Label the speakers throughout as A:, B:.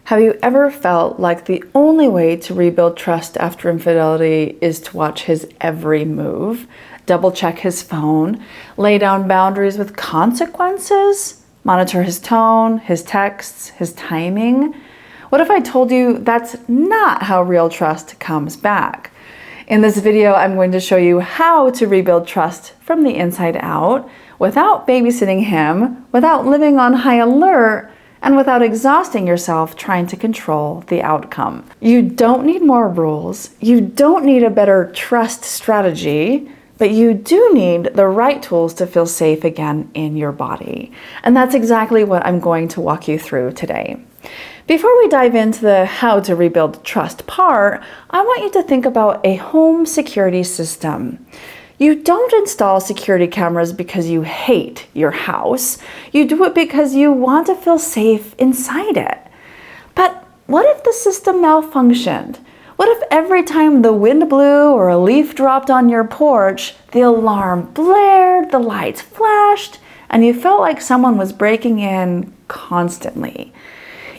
A: Have you ever felt like the only way to rebuild trust after infidelity is to watch his every move, double check his phone, lay down boundaries with consequences, monitor his tone, his texts, his timing? What if I told you that's not how real trust comes back? In this video, I'm going to show you how to rebuild trust from the inside out without babysitting him, without living on high alert, and without exhausting yourself trying to control the outcome. You don't need more rules. You don't need a better trust strategy, but you do need the right tools to feel safe again in your body. And that's exactly what I'm going to walk you through today. Before we dive into the how to rebuild trust part, I want you to think about a home security system. You don't install security cameras because you hate your house. You do it because you want to feel safe inside it. But what if the system malfunctioned? What if every time the wind blew or a leaf dropped on your porch, the alarm blared, the lights flashed, and you felt like someone was breaking in constantly?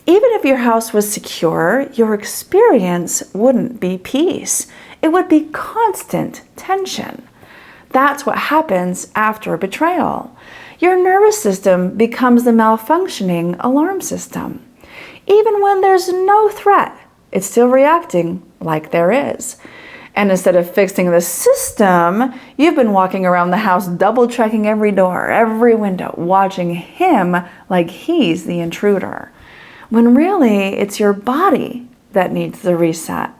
A: Even if your house was secure, your experience wouldn't be peace. It would be constant tension. That's what happens after a betrayal. Your nervous system becomes the malfunctioning alarm system. Even when there's no threat, it's still reacting like there is. And instead of fixing the system, you've been walking around the house double-checking every door, every window, watching him like he's the intruder. When really, it's your body that needs the reset.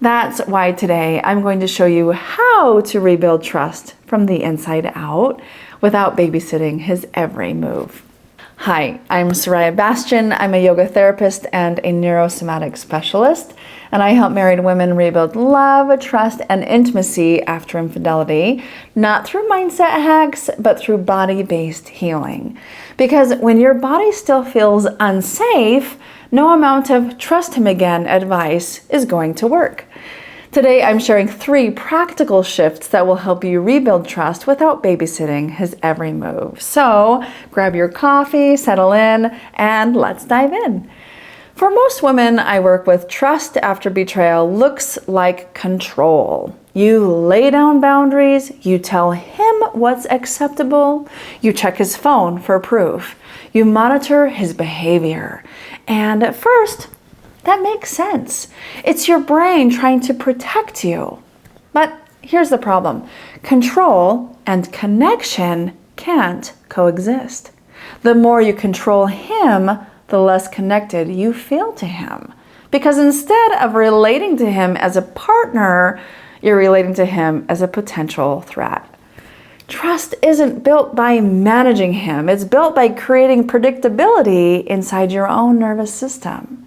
A: That's why today I'm going to show you how to rebuild trust from the inside out without babysitting his every move. Hi, I'm Soraya Bastian. I'm a yoga therapist and a neurosomatic specialist, and I help married women rebuild love, trust, and intimacy after infidelity, not through mindset hacks, but through body-based healing. Because when your body still feels unsafe, no amount of trust him again advice is going to work. Today, I'm sharing 3 practical shifts that will help you rebuild trust without babysitting his every move. So grab your coffee, settle in, and let's dive in. For most women I work with, trust after betrayal looks like control. You lay down boundaries, you tell him what's acceptable, you check his phone for proof, you monitor his behavior. And at first, that makes sense. It's your brain trying to protect you. But here's the problem. Control and connection can't coexist. The more you control him, the less connected you feel to him. Because instead of relating to him as a partner, you're relating to him as a potential threat. Trust isn't built by managing him. It's built by creating predictability inside your own nervous system.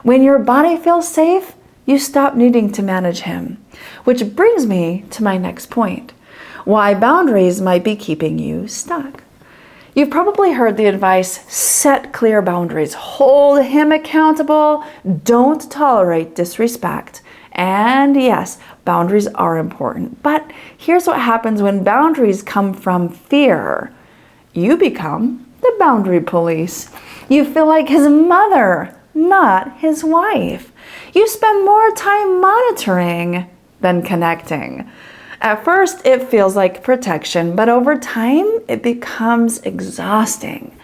A: When your body feels safe, you stop needing to manage him. Which brings me to my next point. Why boundaries might be keeping you stuck. You've probably heard the advice, set clear boundaries, hold him accountable, don't tolerate disrespect. And yes, boundaries are important. But here's what happens when boundaries come from fear. You become the boundary police. You feel like his mother, not his wife. You spend more time monitoring than connecting. At first, it feels like protection, but over time, it becomes exhausting.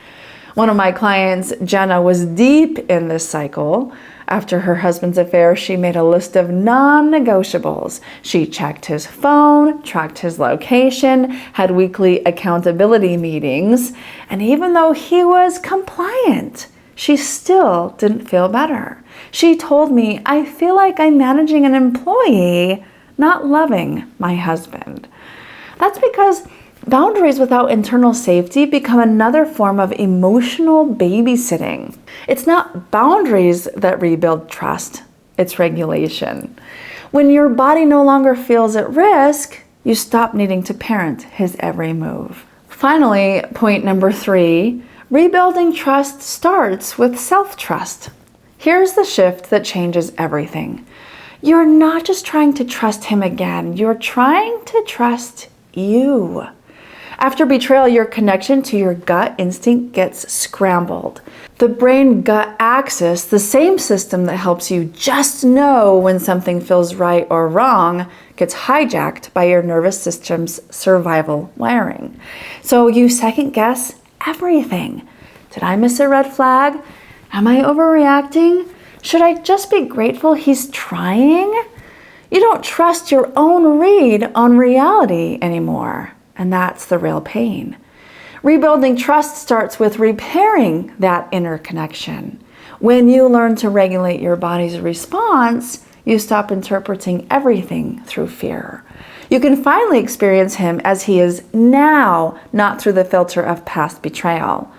A: One of my clients, Jenna, was deep in this cycle. After her husband's affair, she made a list of non-negotiables. She checked his phone, tracked his location, had weekly accountability meetings, and even though he was compliant, she still didn't feel better. She told me, I feel like I'm managing an employee, not loving my husband. That's because boundaries without internal safety become another form of emotional babysitting. It's not boundaries that rebuild trust, it's regulation. When your body no longer feels at risk, you stop needing to parent his every move. Finally, point number 3, rebuilding trust starts with self-trust. Here's the shift that changes everything. You're not just trying to trust him again, you're trying to trust you. After betrayal, your connection to your gut instinct gets scrambled. The brain-gut axis, the same system that helps you just know when something feels right or wrong, gets hijacked by your nervous system's survival wiring. So you second guess everything. Did I miss a red flag? Am I overreacting? Should I just be grateful he's trying? You don't trust your own read on reality anymore, and that's the real pain. Rebuilding trust starts with repairing that inner connection. When you learn to regulate your body's response, you stop interpreting everything through fear. You can finally experience him as he is now, not through the filter of past betrayal.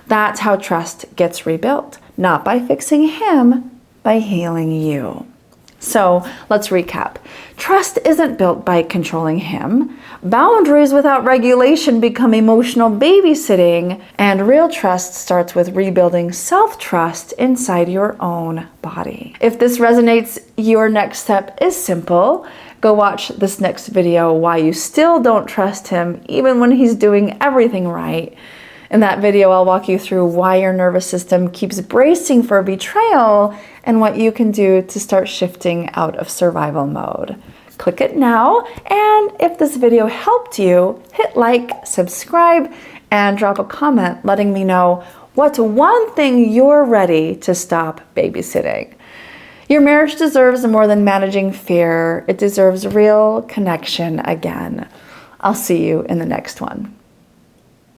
A: That's how trust gets rebuilt, not by fixing him, by healing you. So let's recap. Trust isn't built by controlling him. Boundaries without regulation become emotional babysitting. And real trust starts with rebuilding self-trust inside your own body. If this resonates, your next step is simple. Go watch this next video, why you still don't trust him, even when he's doing everything right. In that video, I'll walk you through why your nervous system keeps bracing for betrayal and what you can do to start shifting out of survival mode. Click it now, and if this video helped you, hit like, subscribe, and drop a comment letting me know what's one thing you're ready to stop babysitting. Your marriage deserves more than managing fear. It deserves real connection again. I'll see you in the next one.